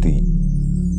3,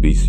20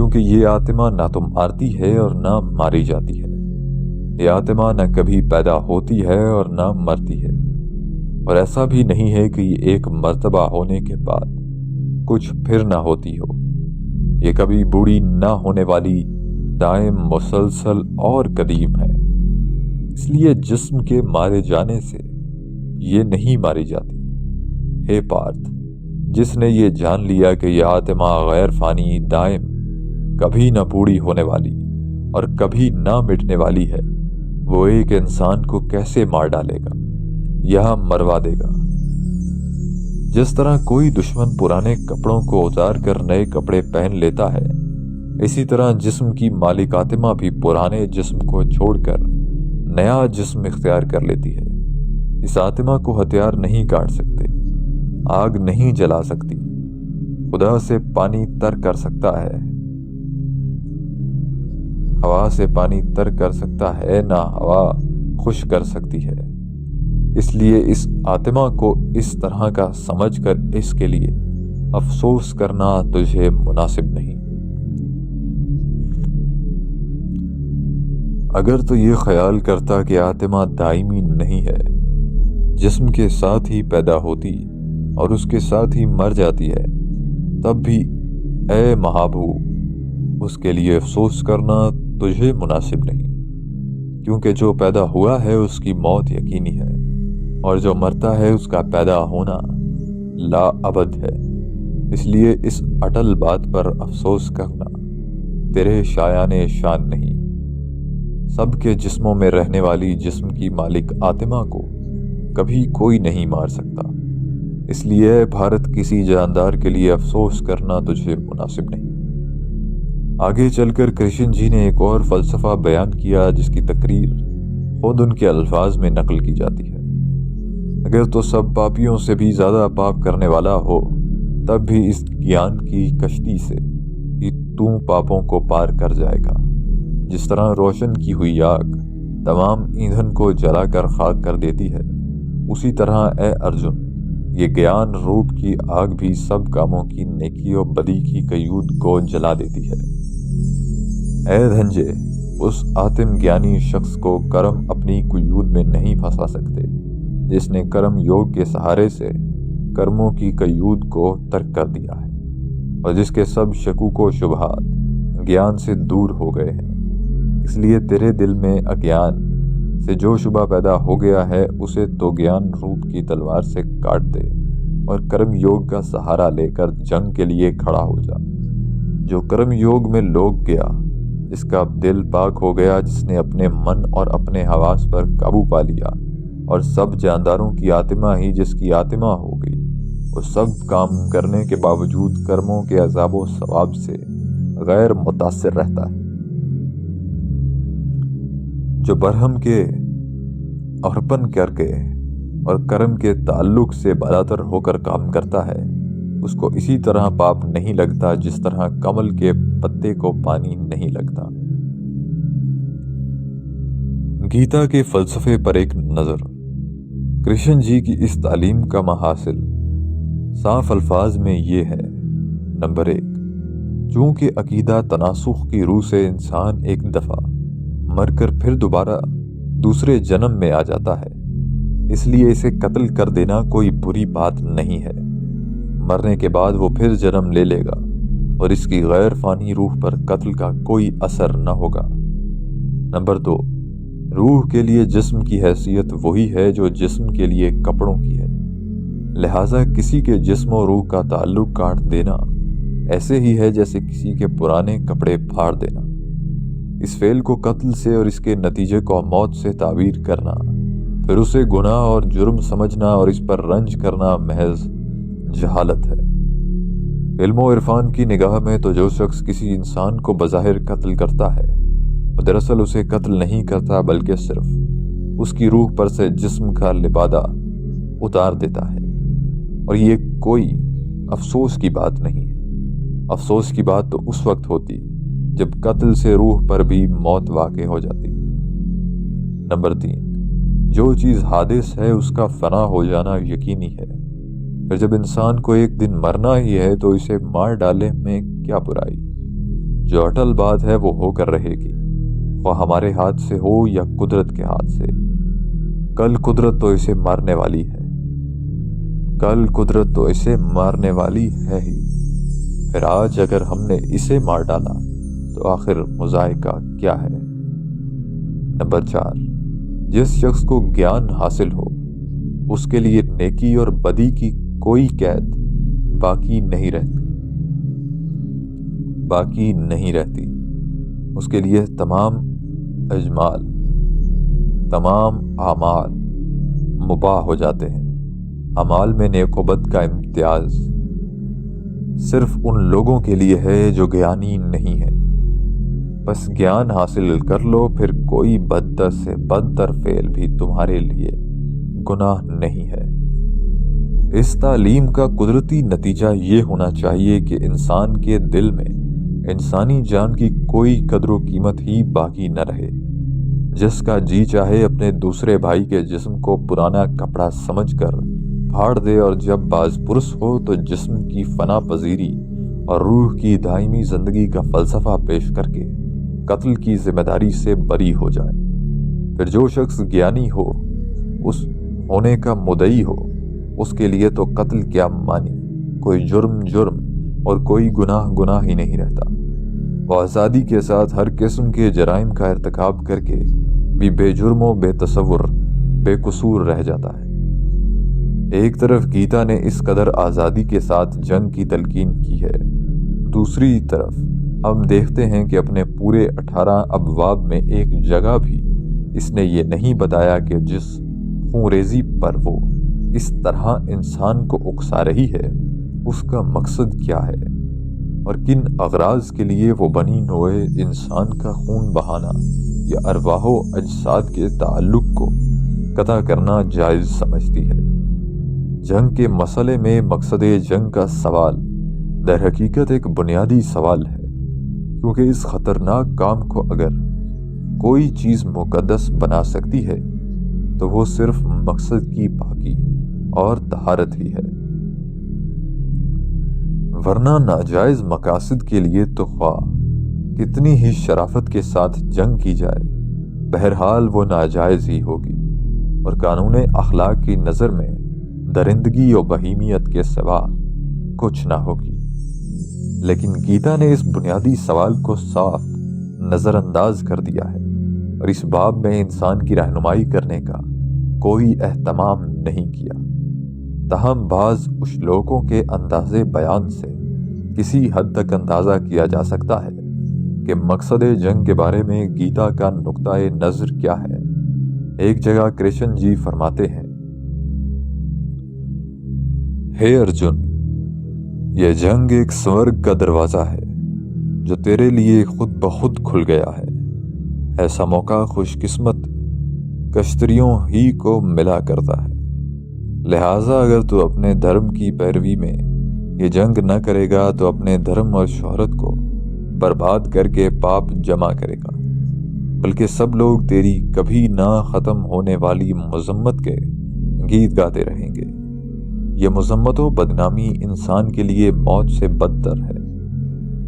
کیونکہ یہ آتما نہ تو مارتی ہے اور نہ ماری جاتی ہے۔ یہ آتما نہ کبھی پیدا ہوتی ہے اور نہ مرتی ہے، اور ایسا بھی نہیں ہے کہ یہ ایک مرتبہ ہونے کے بعد کچھ پھر نہ ہوتی ہو۔ یہ کبھی بوڑھی نہ ہونے والی، دائم، مسلسل اور قدیم ہے۔ اس لیے جسم کے مارے جانے سے یہ نہیں ماری جاتی۔ ہے پارتھ، جس نے یہ جان لیا کہ یہ آتما غیر فانی، دائم، کبھی نہ بوڑھی ہونے والی اور کبھی نہ مٹنے والی ہے، وہ ایک انسان کو کیسے مار ڈالے گا، یہاں مروا دے گا؟ جس طرح کوئی دشمن پرانے کپڑوں کو اتار کر نئے کپڑے پہن لیتا ہے، اسی طرح جسم کی مالک آتما بھی پرانے جسم کو چھوڑ کر نیا جسم اختیار کر لیتی ہے۔ اس آتما کو ہتھیار نہیں کاٹ سکتے، آگ نہیں جلا سکتی، خدا سے پانی تر کر سکتا ہے، ہوا سے پانی تر کر سکتا ہے، نہ ہوا خشک کر سکتی ہے۔ اس لیے اس آتما کو اس طرح کا سمجھ کر اس کے لیے افسوس کرنا تجھے مناسب نہیں۔ اگر تو یہ خیال کرتا کہ آتما دائمی نہیں ہے، جسم کے ساتھ ہی پیدا ہوتی اور اس کے ساتھ ہی مر جاتی ہے، تب بھی اے مہابھو اس کے لیے افسوس کرنا تجھے مناسب نہیں، کیونکہ جو پیدا ہوا ہے اس کی موت یقینی ہے، اور جو مرتا ہے اس کا پیدا ہونا لا ابد ہے۔ اس لیے اس اٹل بات پر افسوس کرنا تیرے شایان شان نہیں۔ سب کے جسموں میں رہنے والی جسم کی مالک آتما کو کبھی کوئی نہیں مار سکتا۔ اس لیے بھارت کسی جاندار کے لیے افسوس کرنا تجھے مناسب نہیں۔ آگے چل کر کرشن جی نے ایک اور فلسفہ بیان کیا جس کی تقریر خود ان کے الفاظ میں نقل کی جاتی ہے۔ اگر تو سب پاپیوں سے بھی زیادہ پاپ کرنے والا ہو، تب بھی اس گیان کی کشتی سے ہی تو پاپوں کو پار کر جائے گا۔ جس طرح روشن کی ہوئی آگ تمام ایندھن کو جلا کر خاک کر دیتی ہے، اسی طرح اے ارجن یہ گیان روپ کی آگ بھی سب کاموں کی نیکی و بدی کی قیود کو جلا دیتی ہے۔ اے دھنجے، اس آتم گیانی شخص کو کرم اپنی قیود میں نہیں پھنسا سکتے جس نے کرم یوگ کے سہارے سے کرموں کی قیود کو ترک کر دیا ہے، اور جس کے سب شکوک و شبہات گیان سے دور ہو گئے ہیں۔ اس لیے تیرے دل میں اگیان سے جو شبہ پیدا ہو گیا ہے اسے تو گیان روپ کی تلوار سے کاٹ دے اور کرم یوگ کا سہارا لے کر جنگ کے لیے کھڑا ہو جا۔ جو کرم یوگ میں لوگ گیا، جس کا دل پاک ہو گیا، جس نے اپنے من اور اپنے حواس پر قابو پا لیا اور سب جانداروں کی آتما ہی جس کی آتما ہو گئی، وہ سب کام کرنے کے باوجود کرموں کے عذاب و ثواب سے غیر متاثر رہتا ہے۔ جو برہم کے ارپن کر کے اور کرم کے تعلق سے بالاتر ہو کر کام کرتا ہے، اس کو اسی طرح پاپ نہیں لگتا جس طرح کمل کے پتے کو پانی نہیں لگتا۔ گیتا کے فلسفے پر ایک نظر۔ کرشن جی کی اس تعلیم کا محاصل صاف الفاظ میں یہ ہے: نمبر 1، چونکہ عقیدہ تناسخ کی روح سے انسان ایک دفعہ مر کر پھر دوبارہ دوسرے جنم میں آ جاتا ہے، اس لیے اسے قتل کر دینا کوئی بری بات نہیں ہے۔ مرنے کے بعد وہ پھر جنم لے لے گا اور اس کی غیر فانی روح پر قتل کا کوئی اثر نہ ہوگا۔ نمبر 2، روح کے لیے جسم کی حیثیت وہی ہے جو جسم کے لیے کپڑوں کی ہے، لہٰذا کسی کے جسم و روح کا تعلق کاٹ دینا ایسے ہی ہے جیسے کسی کے پرانے کپڑے پھاڑ دینا۔ اس فعل کو قتل سے اور اس کے نتیجے کو موت سے تعبیر کرنا، پھر اسے گناہ اور جرم سمجھنا اور اس پر رنج کرنا محض جہالت ہے۔ علم و عرفان کی نگاہ میں تو جو شخص کسی انسان کو بظاہر قتل کرتا ہے، وہ دراصل اسے قتل نہیں کرتا بلکہ صرف اس کی روح پر سے جسم کا لبادہ اتار دیتا ہے، اور یہ کوئی افسوس کی بات نہیں ہے۔ افسوس کی بات تو اس وقت ہوتی جب قتل سے روح پر بھی موت واقع ہو جاتی۔ نمبر 3، جو چیز حادث ہے اس کا فنا ہو جانا یقینی ہے، پھر جب انسان کو ایک دن مرنا ہی ہے تو اسے مار ڈالے میں کیا برائی؟ جو اٹل بات ہے وہ ہو کر رہے گی، وہ ہمارے ہاتھ سے ہو یا قدرت کے ہاتھ سے۔ کل قدرت تو اسے مارنے والی ہے، کل قدرت تو اسے مارنے والی ہے ہی، پھر آج اگر ہم نے اسے مار ڈالا تو آخر مذائقہ کیا ہے؟ نمبر 4، جس شخص کو گیان حاصل ہو اس کے لیے نیکی اور بدی کی کوئی قید باقی نہیں رہتی۔ اس کے لیے تمام اعمال مباح ہو جاتے ہیں۔ اعمال میں نیک و بد کا امتیاز صرف ان لوگوں کے لیے ہے جو گیانی نہیں ہے۔ بس گیان حاصل کر لو، پھر کوئی بدتر سے بدتر فعل بھی تمہارے لیے گناہ نہیں ہے۔ اس تعلیم کا قدرتی نتیجہ یہ ہونا چاہیے کہ انسان کے دل میں انسانی جان کی کوئی قدر و قیمت ہی باقی نہ رہے۔ جس کا جی چاہے اپنے دوسرے بھائی کے جسم کو پرانا کپڑا سمجھ کر پھاڑ دے، اور جب باز پرس ہو تو جسم کی فنا پذیری اور روح کی دائمی زندگی کا فلسفہ پیش کر کے قتل کی ذمہ داری سے بری ہو جائے۔ پھر جو شخص گیانی ہو، اس ہونے کا مدعی ہو، اس کے لیے تو قتل کیا مانی، کوئی جرم اور کوئی گناہ ہی نہیں رہتا۔ وہ آزادی کے ساتھ ہر قسم کے جرائم کا ارتکاب کر کے بھی بے جرم و بے تصور بے قصور رہ جاتا ہے۔ ایک طرف گیتا نے اس قدر آزادی کے ساتھ جنگ کی تلقین کی ہے، دوسری طرف ہم دیکھتے ہیں کہ اپنے پورے 18 ابواب میں ایک جگہ بھی اس نے یہ نہیں بتایا کہ جس خونریزی پر وہ اس طرح انسان کو اکسا رہی ہے اس کا مقصد کیا ہے، اور کن اغراض کے لیے وہ بنی نوع انسان کا خون بہانا یا ارواح و اجساد کے تعلق کو قطع کرنا جائز سمجھتی ہے۔ جنگ کے مسئلے میں مقصد جنگ کا سوال در حقیقت ایک بنیادی سوال ہے، کیونکہ اس خطرناک کام کو اگر کوئی چیز مقدس بنا سکتی ہے تو وہ صرف مقصد کی پاکی اور طہارت ہی ہے، ورنہ ناجائز مقاصد کے لیے تو خواہ کتنی ہی شرافت کے ساتھ جنگ کی جائے، بہرحال وہ ناجائز ہی ہوگی اور قانون اخلاق کی نظر میں درندگی و بہیمیت کے سوا کچھ نہ ہوگی۔ لیکن گیتا نے اس بنیادی سوال کو صاف نظر انداز کر دیا ہے، اور اس باب میں انسان کی رہنمائی کرنے کا کوئی اہتمام نہیں کیا۔ تاہم بعض اشلوکوں کے انداز بیان سے کسی حد تک اندازہ کیا جا سکتا ہے کہ مقصد جنگ کے بارے میں گیتا کا نقطہ نظر کیا ہے۔ ایک جگہ کرشن جی فرماتے ہیں، ہے ارجن، یہ جنگ ایک سورگ کا دروازہ ہے جو تیرے لیے خود بخود کھل گیا ہے۔ ایسا موقع خوش قسمت کشتریوں ہی کو ملا کرتا ہے، لہٰذا اگر تو اپنے دھرم کی پیروی میں یہ جنگ نہ کرے گا تو اپنے دھرم اور شہرت کو برباد کر کے پاپ جمع کرے گا، بلکہ سب لوگ تیری کبھی نہ ختم ہونے والی مذمت کے گیت گاتے رہیں گے۔ یہ مذمت و بدنامی انسان کے لیے موت سے بدتر ہے۔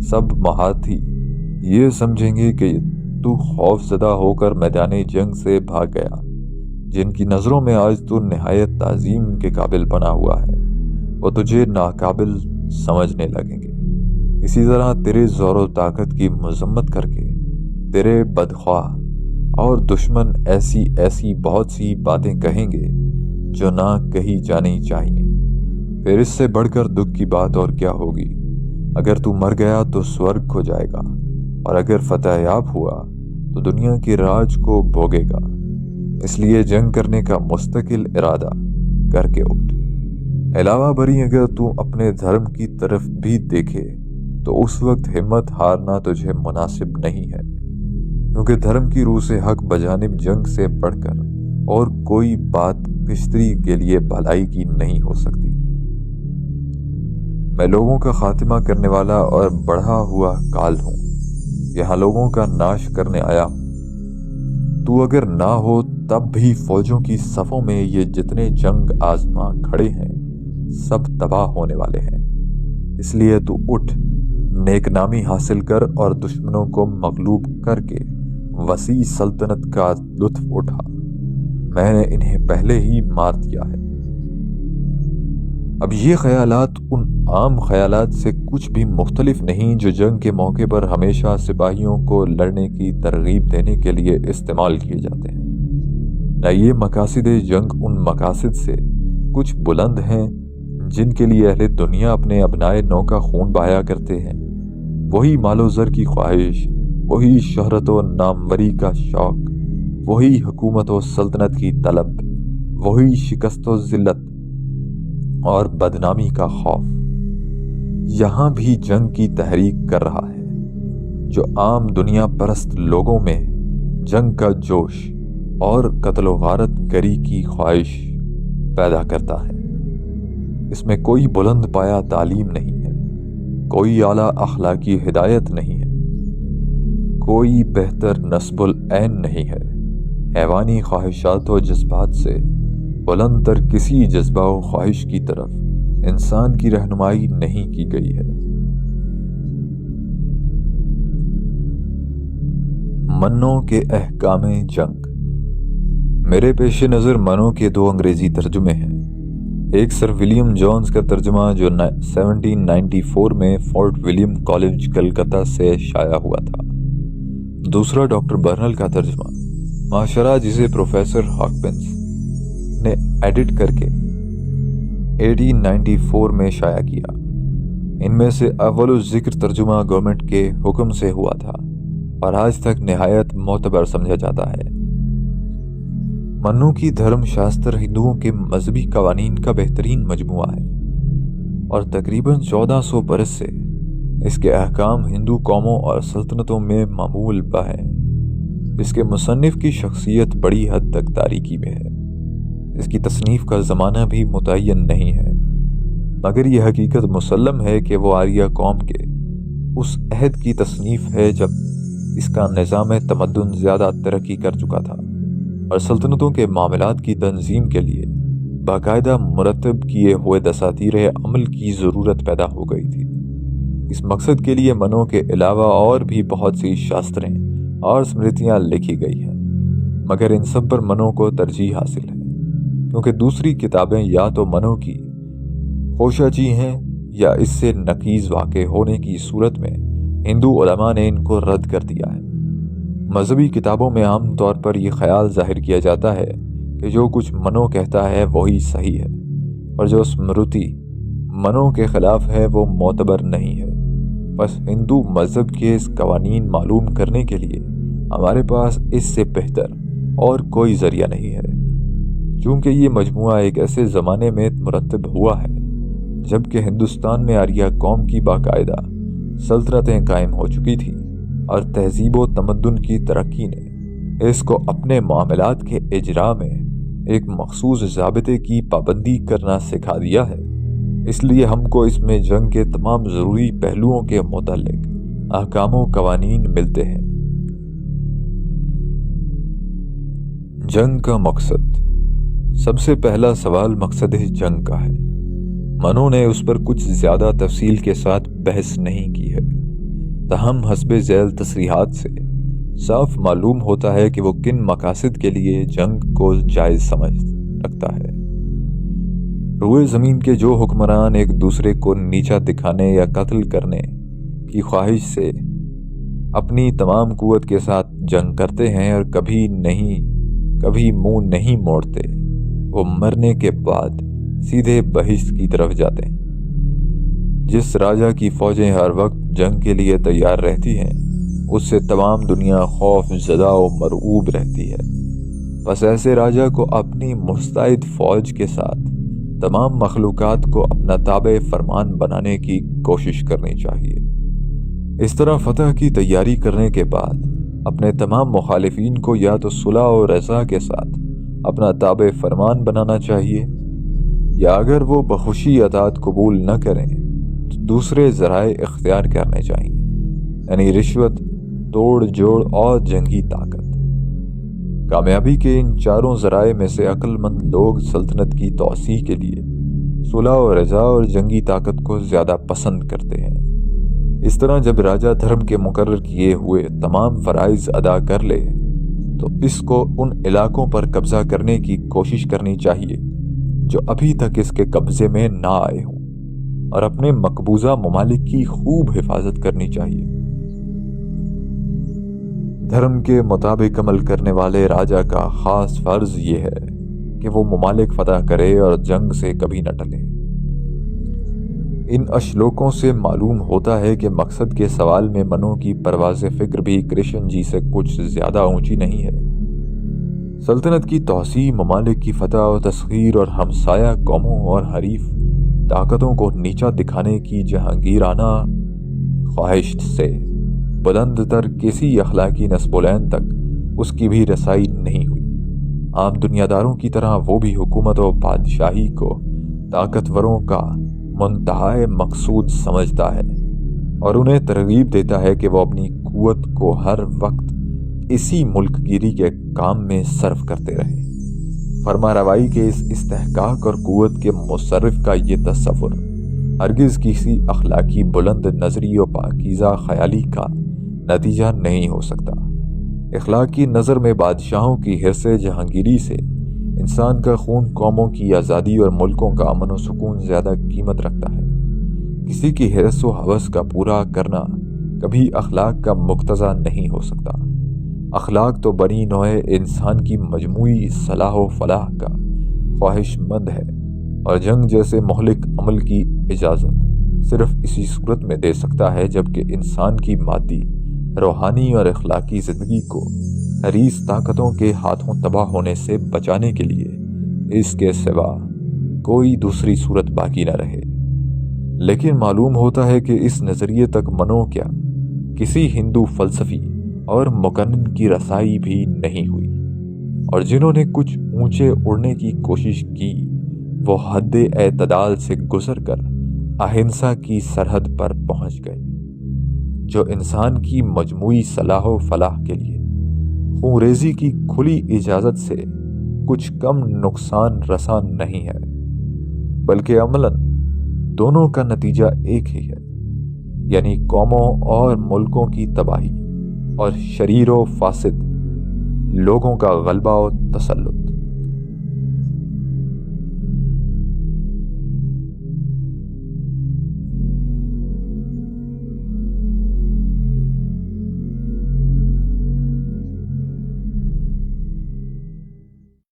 سب محاتی یہ سمجھیں گے کہ تو خوف زدہ ہو کر میدان جنگ سے بھاگ گیا۔ جن کی نظروں میں آج تو نہایت تعظیم کے قابل بنا ہوا ہے، وہ تجھے ناقابل سمجھنے لگیں گے۔ اسی طرح تیرے زور و طاقت کی مذمت کر کے تیرے بدخواہ اور دشمن ایسی بہت سی باتیں کہیں گے جو نہ کہی جانی چاہیے۔ پھر اس سے بڑھ کر دکھ کی بات اور کیا ہوگی؟ اگر تو مر گیا تو سورگ کھو جائے گا، اور اگر فتح یاب ہوا تو دنیا کے راج کو بھوگے گا۔ اس لیے جنگ کرنے کا مستقل ارادہ کر کے اٹھ۔ علاوہ بری اگر تو اپنے دھرم کی طرف بھی دیکھے تو اس وقت ہمت ہارنا تجھے مناسب نہیں ہے، کیونکہ دھرم کی روح سے حق بجانب جنگ سے بڑھ کر اور کوئی بات کشتری کے لیے بھلائی کی نہیں ہو سکتی۔ میں لوگوں کا خاتمہ کرنے والا اور بڑھا ہوا کال ہوں، یہاں لوگوں کا ناش کرنے آیا ہوں۔ تو اگر نہ ہو تب بھی فوجوں کی صفوں میں یہ جتنے جنگ آزما کھڑے ہیں سب تباہ ہونے والے ہیں۔ اس لیے تو اٹھ نیک نامی حاصل کر اور دشمنوں کو مغلوب کر کے وسیع سلطنت کا لطف اٹھا۔ میں نے انہیں پہلے ہی مار دیا ہے۔ اب یہ خیالات ان عام خیالات سے کچھ بھی مختلف نہیں جو جنگ کے موقع پر ہمیشہ سپاہیوں کو لڑنے کی ترغیب دینے کے لیے استعمال کیے جاتے ہیں۔ نہ یہ مقاصد جنگ ان مقاصد سے کچھ بلند ہیں جن کے لیے اہل دنیا اپنے ابنائے نو کا خون بہایا کرتے ہیں۔ وہی مال و زر کی خواہش، وہی شہرت و ناموری کا شوق، وہی حکومت و سلطنت کی طلب، وہی شکست و ذلت اور بدنامی کا خوف یہاں بھی جنگ کی تحریک کر رہا ہے، جو عام دنیا پرست لوگوں میں جنگ کا جوش اور قتل و غارت گری کی خواہش پیدا کرتا ہے۔ اس میں کوئی بلند پایا تعلیم نہیں ہے، کوئی اعلیٰ اخلاقی ہدایت نہیں ہے، کوئی بہتر نصب العین نہیں ہے۔ حیوانی خواہشات و جذبات سے بلند تر کسی جذبہ و خواہش کی طرف انسان کی رہنمائی نہیں کی گئی ہے۔ منو کے احکام جنگ۔ میرے پیش نظر منو کے دو انگریزی ترجمے ہیں۔ ایک سر ولیم جونز کا ترجمہ جو 1794 میں فورٹ ولیم کالج کلکتہ سے شائع ہوا تھا۔ دوسرا ڈاکٹر برنل کا ترجمہ معاشرہ جسے پروفیسر ہاکنس نے ایڈٹ کر کے 1894 میں شائع کیا۔ ان میں سے اول ذکر ترجمہ گورنمنٹ کے حکم سے ہوا تھا اور آج تک نہایت معتبر سمجھا جاتا ہے۔ منو کی دھرم شاستر ہندوؤں کے مذہبی قوانین کا بہترین مجموعہ ہے اور تقریباً 1400 برس سے اس کے احکام ہندو قوموں اور سلطنتوں میں معمول بہ ہیں۔ اس کے مصنف کی شخصیت بڑی حد تک تاریکی میں ہے۔ اس کی تصنیف کا زمانہ بھی متعین نہیں ہے، مگر یہ حقیقت مسلم ہے کہ وہ آریہ قوم کے اس عہد کی تصنیف ہے جب اس کا نظام تمدن زیادہ ترقی کر چکا تھا اور سلطنتوں کے معاملات کی تنظیم کے لیے باقاعدہ مرتب کیے ہوئے دساتیر عمل کی ضرورت پیدا ہو گئی تھی۔ اس مقصد کے لیے منو کے علاوہ اور بھی بہت سی شاستریں اور اسمرتیاں لکھی گئی ہیں، مگر ان سب پر منو کو ترجیح حاصل ہے، کیونکہ دوسری کتابیں یا تو منو کی خوشاچی ہیں یا اس سے نقیض واقع ہونے کی صورت میں ہندو علماء نے ان کو رد کر دیا ہے۔ مذہبی کتابوں میں عام طور پر یہ خیال ظاہر کیا جاتا ہے کہ جو کچھ منو کہتا ہے وہی صحیح ہے، اور جو اسمرتی منو کے خلاف ہے وہ معتبر نہیں ہے۔ بس ہندو مذہب کے اس قوانین معلوم کرنے کے لیے ہمارے پاس اس سے بہتر اور کوئی ذریعہ نہیں ہے، چونکہ یہ مجموعہ ایک ایسے زمانے میں مرتب ہوا ہے جبکہ ہندوستان میں آریہ قوم کی باقاعدہ سلطنتیں قائم ہو چکی تھیں اور تہذیب و تمدن کی ترقی نے اس کو اپنے معاملات کے اجراء میں ایک مخصوص ضابطے کی پابندی کرنا سکھا دیا ہے۔ اس لیے ہم کو اس میں جنگ کے تمام ضروری پہلوؤں کے متعلق احکام و قوانین ملتے ہیں۔ جنگ کا مقصد۔ سب سے پہلا سوال مقصد جنگ کا ہے۔ منو نے اس پر کچھ زیادہ تفصیل کے ساتھ بحث نہیں کی ہے، تاہم حسب ذیل تصریحات سے صاف معلوم ہوتا ہے کہ وہ کن مقاصد کے لیے جنگ کو جائز سمجھ رکھتا ہے۔ روئے زمین کے جو حکمران ایک دوسرے کو نیچا دکھانے یا قتل کرنے کی خواہش سے اپنی تمام قوت کے ساتھ جنگ کرتے ہیں اور کبھی منہ نہیں موڑتے، وہ مرنے کے بعد سیدھے بہشت کی طرف جاتے ہیں۔ جس راجا کی فوجیں ہر وقت جنگ کے لیے تیار رہتی ہیں، اس سے تمام دنیا خوف زدہ و مرعوب رہتی ہے۔ بس ایسے راجا کو اپنی مستعد فوج کے ساتھ تمام مخلوقات کو اپنا تابع فرمان بنانے کی کوشش کرنی چاہیے۔ اس طرح فتح کی تیاری کرنے کے بعد اپنے تمام مخالفین کو یا تو صلح و رضا کے ساتھ اپنا تابع فرمان بنانا چاہیے، یا اگر وہ بخوشی اطاعت قبول نہ کریں تو دوسرے ذرائع اختیار کرنے چاہیے، یعنی رشوت، توڑ جوڑ اور جنگی طاقت۔ کامیابی کے ان چاروں ذرائع میں سے عقل مند لوگ سلطنت کی توسیع کے لیے صلح و رضا اور جنگی طاقت کو زیادہ پسند کرتے ہیں۔ اس طرح جب راجا دھرم کے مقرر کیے ہوئے تمام فرائض ادا کر لے تو اس کو ان علاقوں پر قبضہ کرنے کی کوشش کرنی چاہیے جو ابھی تک اس کے قبضے میں نہ آئے ہوں، اور اپنے مقبوضہ ممالک کی خوب حفاظت کرنی چاہیے۔ دھرم کے مطابق عمل کرنے والے راجا کا خاص فرض یہ ہے کہ وہ ممالک فتح کرے اور جنگ سے کبھی نہ ٹلے۔ ان اشلوکوں سے معلوم ہوتا ہے کہ مقصد کے سوال میں منو کی پرواز فکر بھی کرشن جی سے کچھ زیادہ اونچی نہیں ہے۔ سلطنت کی توسیع، ممالک کی فتح و تسخیر اور ہمسایہ قوموں اور حریف طاقتوں کو نیچا دکھانے کی جہانگیرانہ خواہش سے بلند تر کسی اخلاقی نصبولین تک اس کی بھی رسائی نہیں ہوئی۔ عام دنیا داروں کی طرح وہ بھی حکومت و بادشاہی کو طاقتوروں کا منتہائے مقصود سمجھتا ہے اور انہیں ترغیب دیتا ہے کہ وہ اپنی قوت کو ہر وقت اسی ملک گیری کے کام میں صرف کرتے رہیں۔ فرما روائی کے اس استحقاق اور قوت کے مصرف کا یہ تصور ہرگز کسی اخلاقی بلند نظری و پاکیزہ خیالی کا نتیجہ نہیں ہو سکتا۔ اخلاق کی نظر میں بادشاہوں کی حرص جہانگیری سے انسان کا خون، قوموں کی آزادی اور ملکوں کا امن و سکون زیادہ قیمت رکھتا ہے۔ کسی کی حرص و ہوس کا پورا کرنا کبھی اخلاق کا مقتضا نہیں ہو سکتا۔ اخلاق تو بنی نوع انسان کی مجموعی صلاح و فلاح کا خواہش مند ہے، اور جنگ جیسے مہلک عمل کی اجازت صرف اسی صورت میں دے سکتا ہے جبکہ انسان کی مادی، روحانی اور اخلاقی زندگی کو حریص طاقتوں کے ہاتھوں تباہ ہونے سے بچانے کے لیے اس کے سوا کوئی دوسری صورت باقی نہ رہے۔ لیکن معلوم ہوتا ہے کہ اس نظریے تک منو کیا کسی ہندو فلسفی اور مقنن کی رسائی بھی نہیں ہوئی، اور جنہوں نے کچھ اونچے اڑنے کی کوشش کی وہ حد اعتدال سے گزر کر اہنسا کی سرحد پر پہنچ گئے، جو انسان کی مجموعی صلاح و فلاح کے لیے خونریزی کی کھلی اجازت سے کچھ کم نقصان رساں نہیں ہے، بلکہ عملاً دونوں کا نتیجہ ایک ہی ہے، یعنی قوموں اور ملکوں کی تباہی اور شریر و فاسد لوگوں کا غلبہ و تسلط۔